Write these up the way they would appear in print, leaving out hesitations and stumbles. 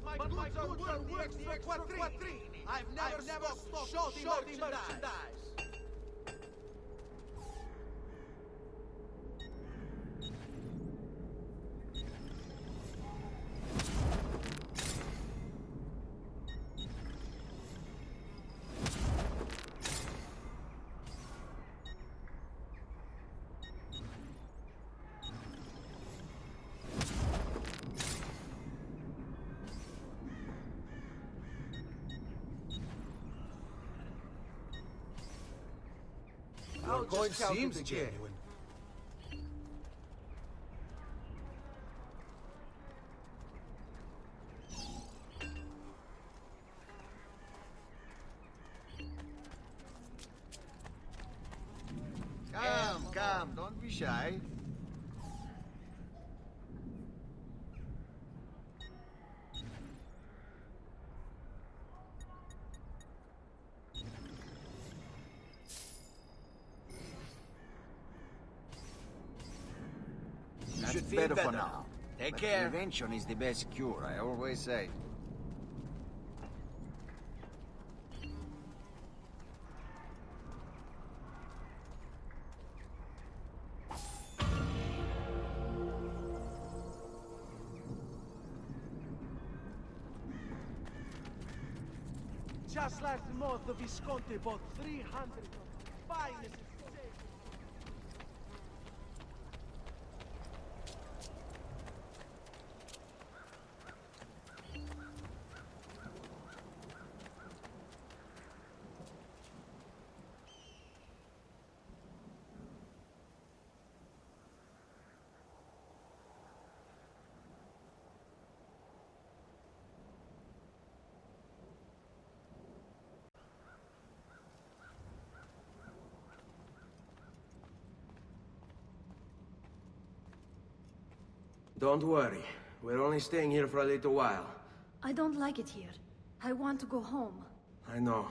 but my goods are worth the extra quattrini. I've never stopped shorting merchandise. Your coin seems genuine. Come, don't be shy. You should feel better for now. Take care. Prevention is the best cure, I always say. Just last month, the Visconti bought 300 of the finest. Don't worry. We're only staying here for a little while. I don't like it here. I want to go home. I know.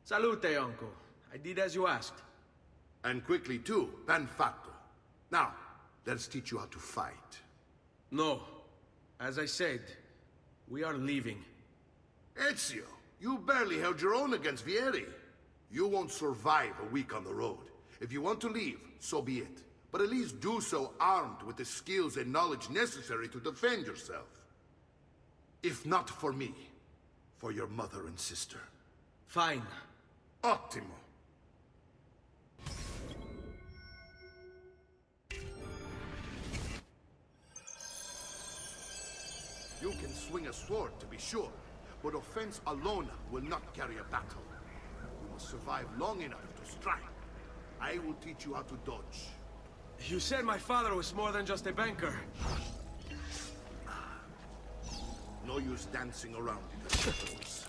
Salute, uncle. I did as you asked. And quickly too, ben fatto. Now, let's teach you how to fight. No. As I said, we are leaving. Ezio, you barely held your own against Vieri. You won't survive a week on the road. If you want to leave, so be it. But at least do so armed with the skills and knowledge necessary to defend yourself. If not for me, for your mother and sister. Fine. Ottimo. You can swing a sword, to be sure, but offense alone will not carry a battle. You must survive long enough to strike. I will teach you how to dodge. You said my father was more than just a banker. No use dancing around it.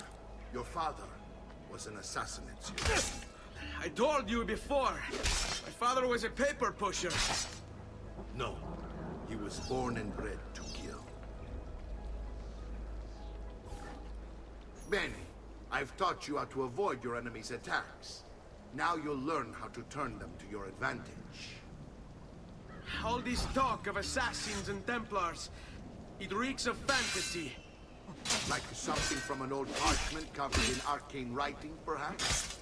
Your father was an assassin, Ezio. I told you before. My father was a paper pusher. No. He was born and bred to kill. Bene, I've taught you how to avoid your enemy's attacks. Now you'll learn how to turn them to your advantage. All this talk of assassins and Templars, it reeks of fantasy. Like something from an old parchment covered in arcane writing, perhaps?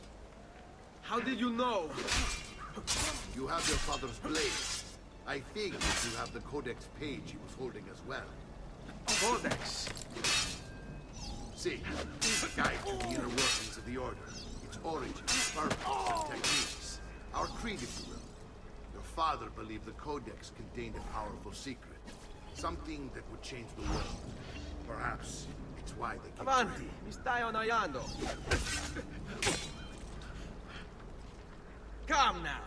How did you know? You have your father's blade. I think you have the codex page he was holding as well. Codex? See, a guide to the inner workings of the Order. Its origin, purpose, and techniques. Our creed, if you will. father believed the Codex contained a powerful secret. Something that would change the world. Perhaps it's why they keep Avanti, mi stai annoiando. Come now.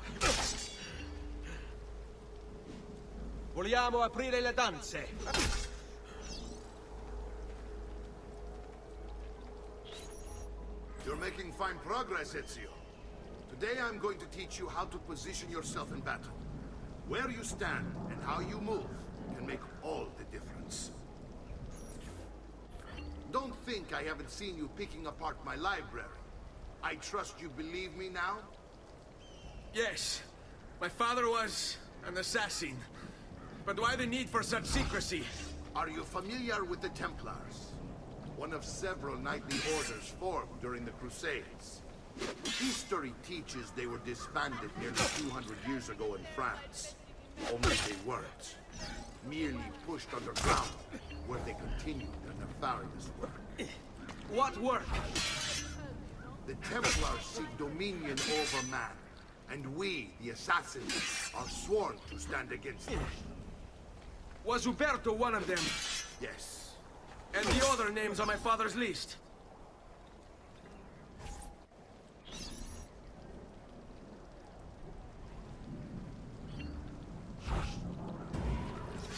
Vogliamo aprire le danze. You're making fine progress, Ezio. Today I'm going to teach you how to position yourself in battle. Where you stand and how you move can make all the difference. Don't think I haven't seen you picking apart my library. I trust you believe me now? Yes, my father was an assassin. But why the need for such secrecy? Are you familiar with the Templars? One of several knightly orders formed during the Crusades. History teaches they were disbanded nearly 200 years ago in France. Only they weren't. Merely pushed underground, where they continued their nefarious work. What work? The Templars seek dominion over man, and we, the assassins, are sworn to stand against them. Was Uberto one of them? Yes. And the other names on my father's list?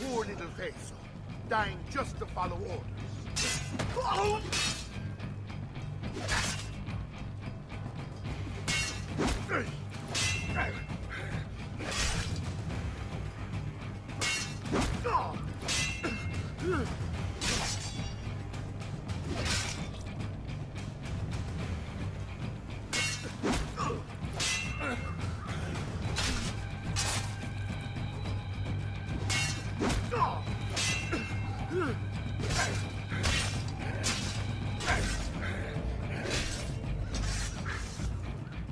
Poor little face, dying just to follow orders.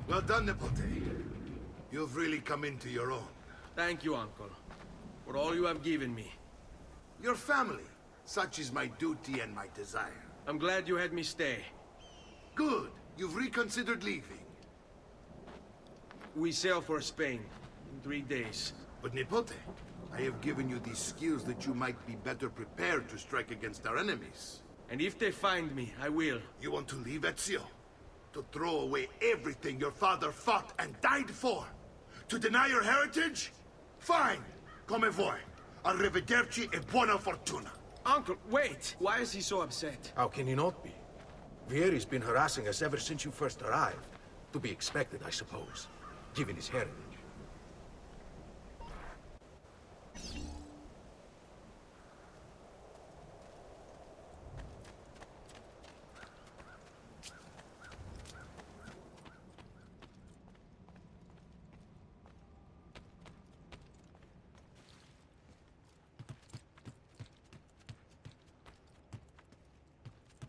Well done, Nipote. You've really come into your own. Thank you, Uncle, for all you have given me. Your family. Such is my duty and my desire. I'm glad you had me stay. Good. You've reconsidered leaving. We sail for Spain in 3 days. But Nipote, I have given you these skills that you might be better prepared to strike against our enemies. And if they find me, I will. You want to leave, Ezio? To throw away everything your father fought and died for? To deny your heritage? Fine. Come voi. Arrivederci e buona fortuna. Uncle, wait! Why is he so upset? How can he not be? Vieri's been harassing us ever since you first arrived. To be expected, I suppose, given his heritage.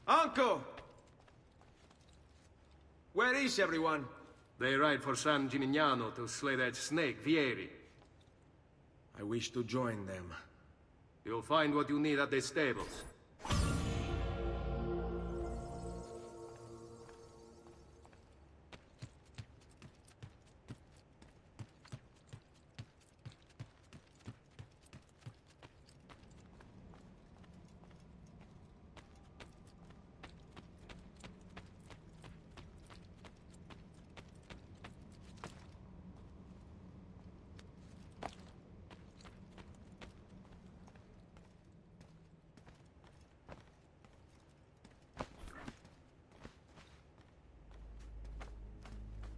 Uncle! Where is everyone? They ride for San Gimignano to slay that snake, Vieri. I wish to join them. You'll find what you need at the stables.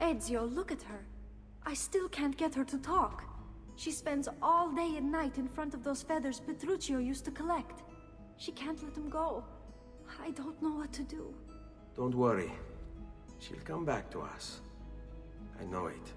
Ezio, look at her. I still can't get her to talk. She spends all day and night in front of those feathers Petruchio used to collect. She can't let them go. I don't know what to do. Don't worry. She'll come back to us. I know it.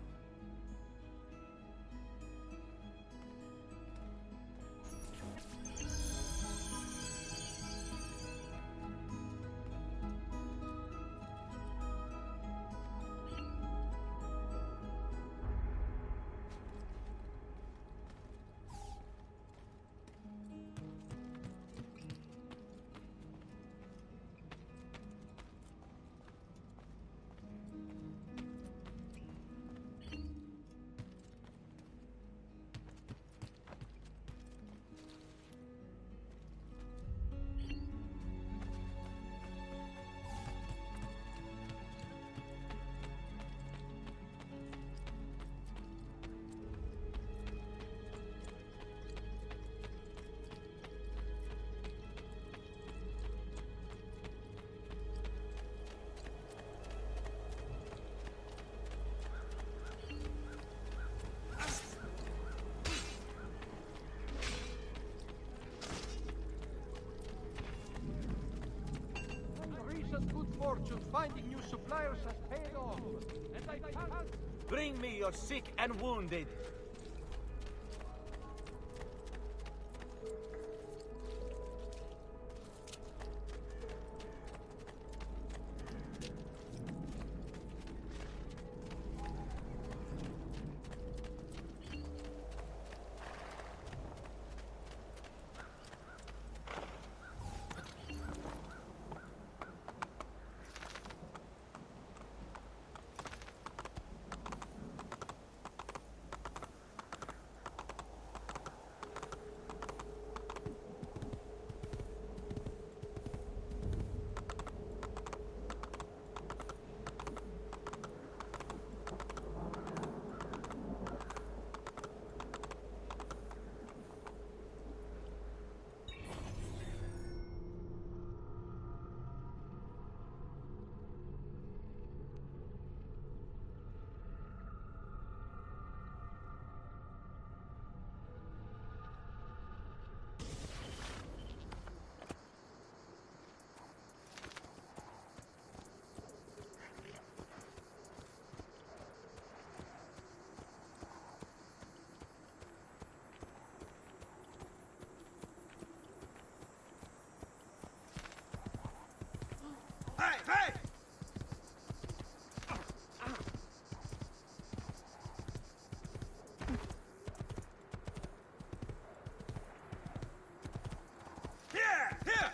Templars has paid off, and I can't... Bring me your sick and wounded. Hey, hey! Here, here!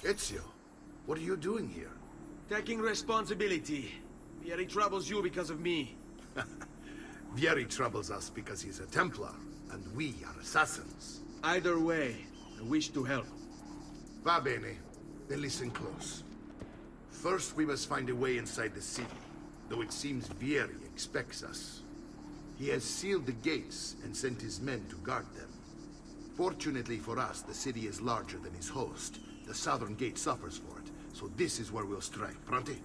Ezio, what are you doing here? Taking responsibility. Vieri troubles you because of me. Vieri troubles us because he's a Templar, and we are assassins. Either way, I wish to help. Va bene. Then listen close. First, we must find a way inside the city, though it seems Vieri expects us. He has sealed the gates and sent his men to guard them. Fortunately for us, the city is larger than his host. The southern gate suffers for it, so this is where we'll strike. Pronti?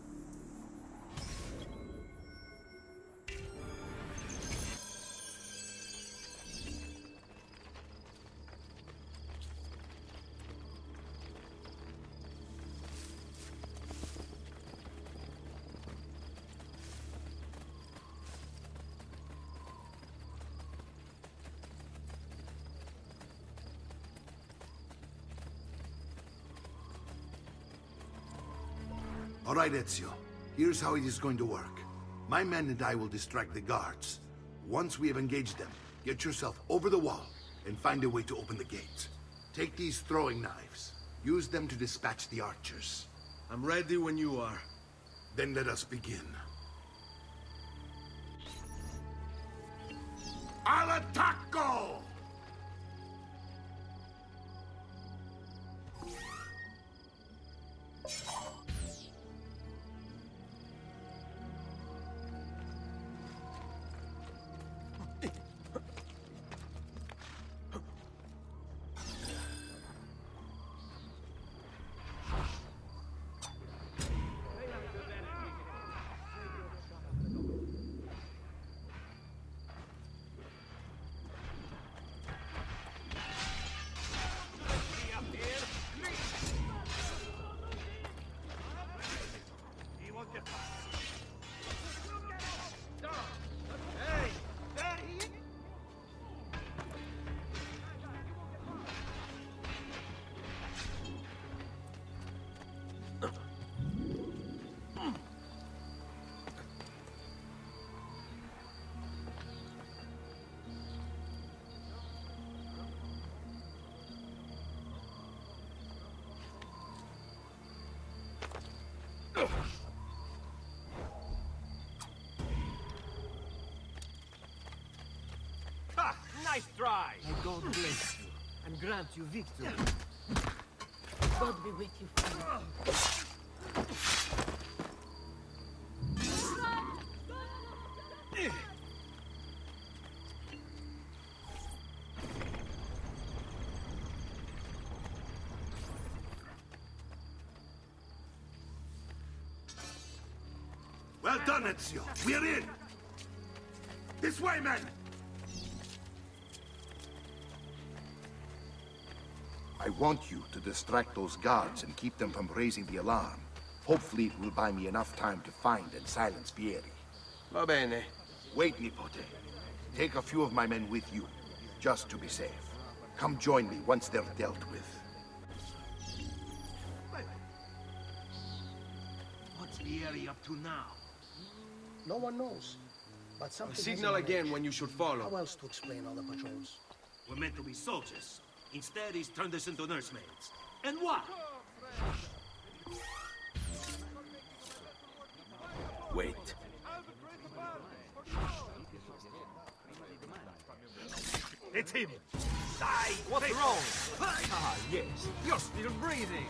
All right, Ezio. Here's how it is going to work. My men and I will distract the guards. Once we have engaged them, get yourself over the wall and find a way to open the gate. Take these throwing knives. Use them to dispatch the archers. I'm ready when you are. Then let us begin. Al attacco! Nice try. May God bless you and grant you victory. God be with you, friend. Well done, Ezio. We're in. This way, men. I want you to distract those guards and keep them from raising the alarm. Hopefully it will buy me enough time to find and silence Vieri. Va bene. Wait, Nipote. Take a few of my men with you, just to be safe. Come join me once they're dealt with. What's Vieri up to now? No one knows. But something Signal again when you should follow. How else to explain all the patrols? We're meant to be soldiers. Instead, he's turned us into nursemaids. And why? Wait. It's him. Die. What's wrong? Ah, yes. You're still breathing.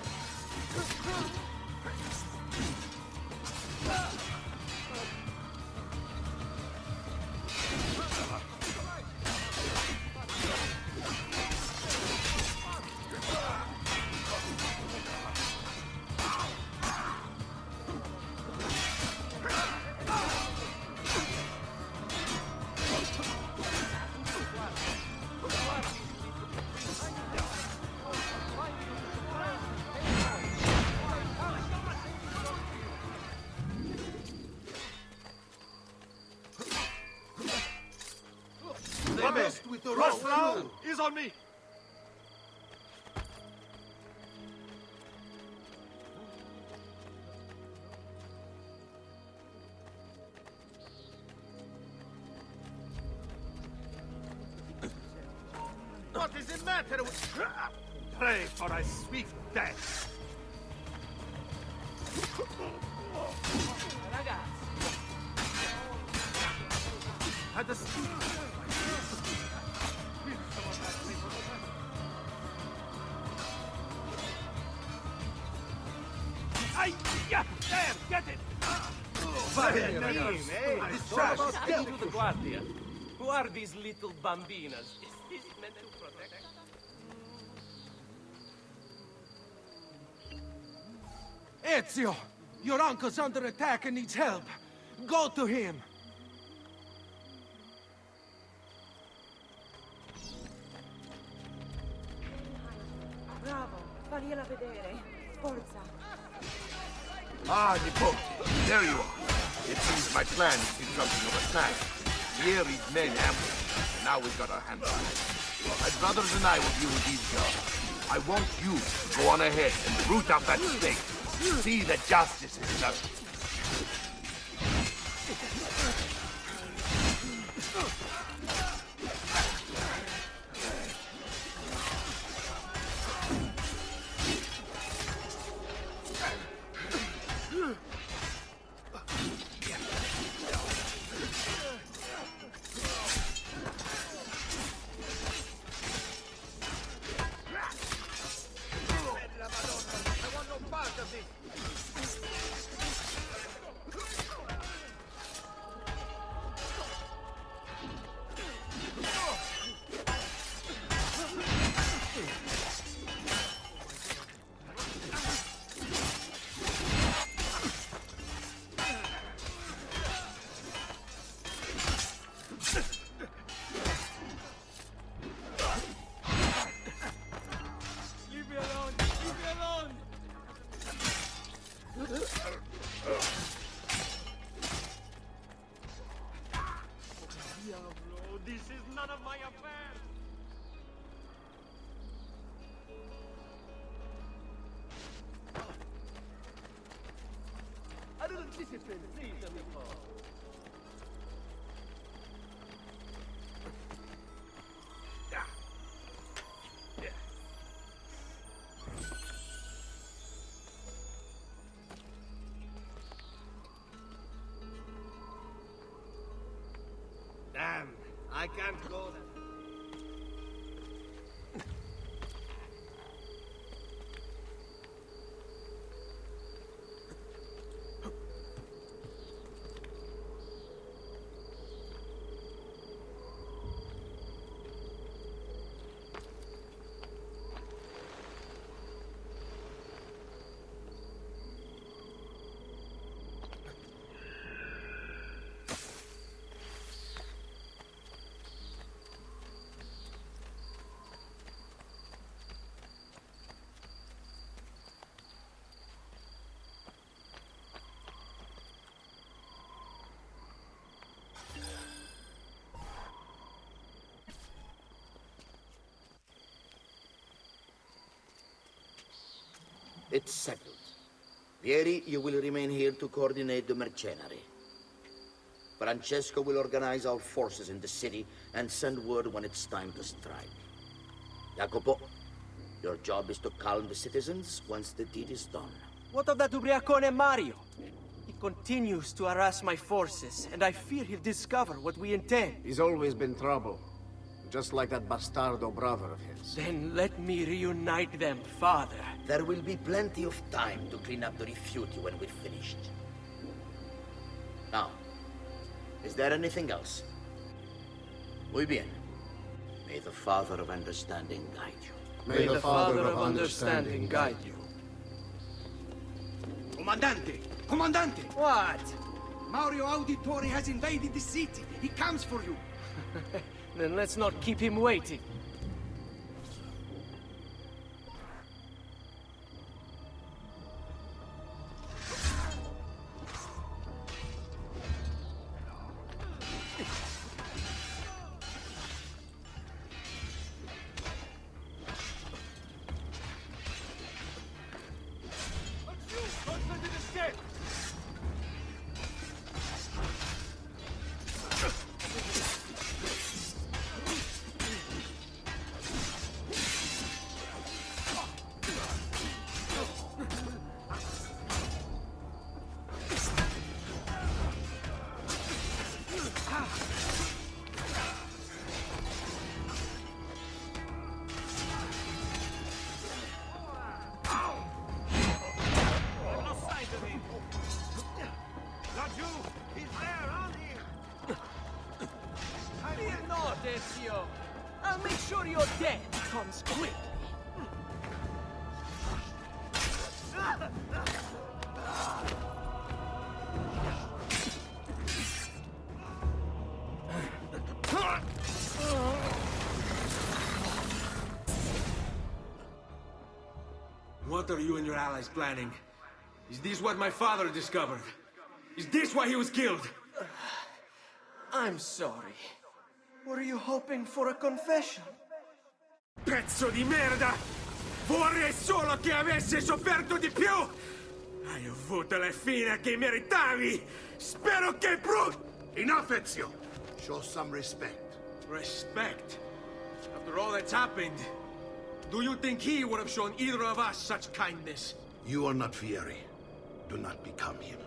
Rush now is on me. What is the matter with... Pray for a swift death. At the... Yeah, there, get it! To the Guardia. Who are these little bambinas? Is it meant to protect? Ezio! Your uncle's under attack and needs help. Go to him! Bravo, fagliela vedere. Forza. Ah, Nipote, there you are. It seems my plan is in something of a snag. Vieri's men ambushed, and now we've got our hands on it. My brothers and I will deal with these guards. I want you to go on ahead and root out that snake. See that justice is done. This is none of my affair. A little discipline, please, amico. Damn, I can't go there. It's settled. Vieri, you will remain here to coordinate the mercenary. Francesco will organize our forces in the city and send word when it's time to strike. Jacopo, your job is to calm the citizens once the deed is done. What of that ubriacone Mario? He continues to harass my forces, and I fear he'll discover what we intend. He's always been trouble. Just like that bastardo brother of his. Then let me reunite them, father. There will be plenty of time to clean up the rifiuti when we're finished. Now, is there anything else? Muy bien. May the Father of Understanding guide you. May the Father of Understanding guide you. Comandante! Comandante! What? Mario Auditore has invaded the city. He comes for you. Then let's not keep him waiting. I'll make sure your death comes quickly. What are you and your allies planning? Is this what my father discovered? Is this why he was killed? I'm sorry. Were you hoping for a confession? Pezzo di merda! Vorrei solo che avessi sofferto di più! Hai avuto la fine che meritavi! Spero che Enough, Ezio! Show some respect. Respect? After all that's happened, do you think he would have shown either of us such kindness? You are not Fieri. Do not become him.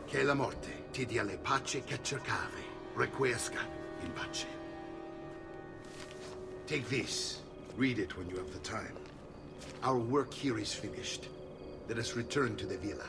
Che la morte ti dia le pace che cercavi. Requiesca in pace. Take this. Read it when you have the time. Our work here is finished. Let us return to the villa.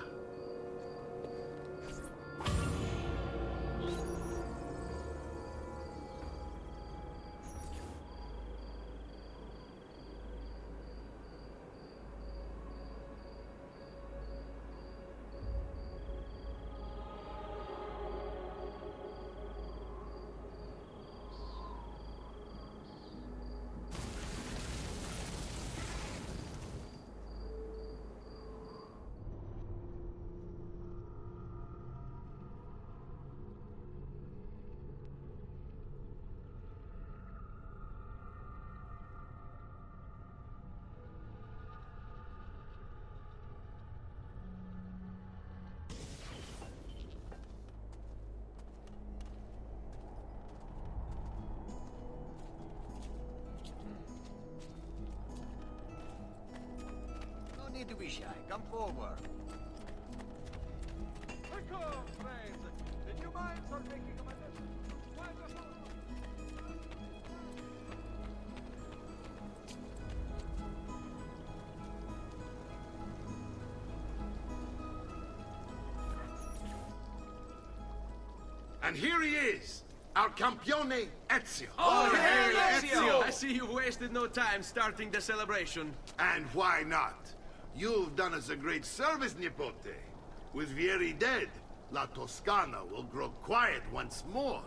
No need to be shy. Come forward. Welcome, friends. The new minds are making a magnificent. And here he is, our campione Ezio. Oh, hey, Ezio! I see you've wasted no time starting the celebration. And why not? You've done us a great service, Nipote. With Vieri dead, La Toscana will grow quiet once more.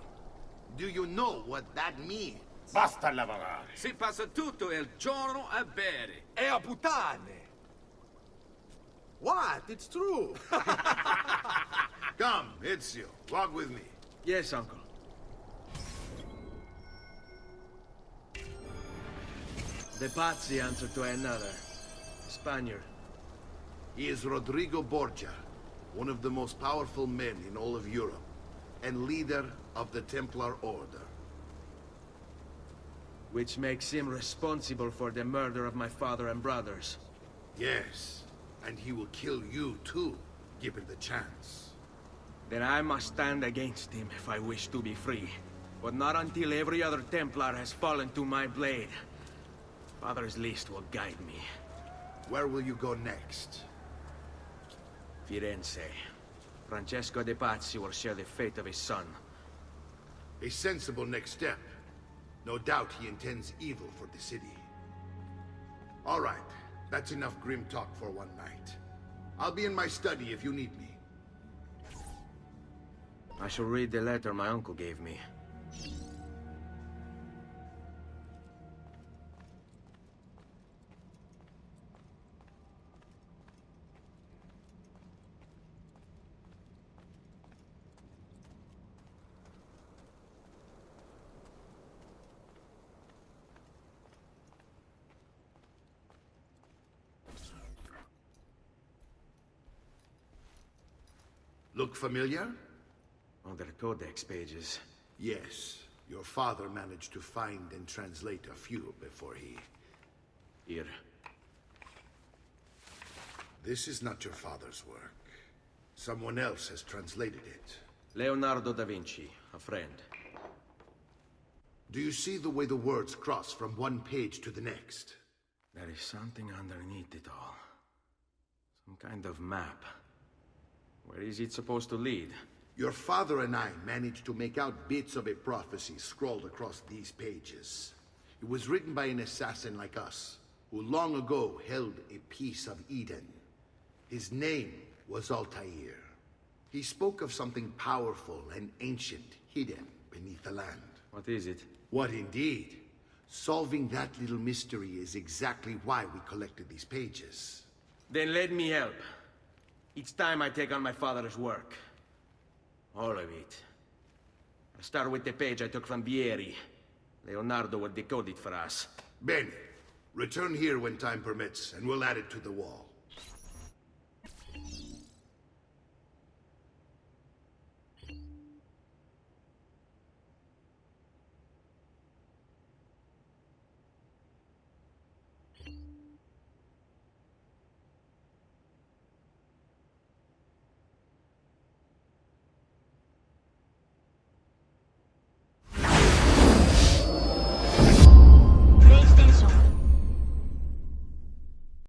Do you know what that means? Basta lavorare. Si passa tutto il giorno a bere. E a puttane. What? It's true. Come, Ezio, walk with me. Yes, uncle. The Pazzi answer to another. Spaniard. He is Rodrigo Borgia, one of the most powerful men in all of Europe, and leader of the Templar Order. Which makes him responsible for the murder of my father and brothers. Yes, and he will kill you too, given the chance. Then I must stand against him if I wish to be free. But not until every other Templar has fallen to my blade. Father's list will guide me. Where will you go next? Firenze. Francesco de Pazzi will share the fate of his son. A sensible next step. No doubt he intends evil for the city. All right, that's enough grim talk for one night. I'll be in my study if you need me. I shall read the letter my uncle gave me. Look familiar? On their codex pages. Yes. Your father managed to find and translate a few before he... Here. This is not your father's work. Someone else has translated it. Leonardo da Vinci, a friend. Do you see the way the words cross from one page to the next? There is something underneath it all. Some kind of map. Where is it supposed to lead? Your father and I managed to make out bits of a prophecy scrawled across these pages. It was written by an assassin like us, who long ago held a piece of Eden. His name was Altair. He spoke of something powerful and ancient hidden beneath the land. What is it? What indeed? Solving that little mystery is exactly why we collected these pages. Then let me help. Each time I take on my father's work. All of it. I'll start with the page I took from Vieri. Leonardo will decode it for us. Bene. Return here when time permits, and we'll add it to the wall.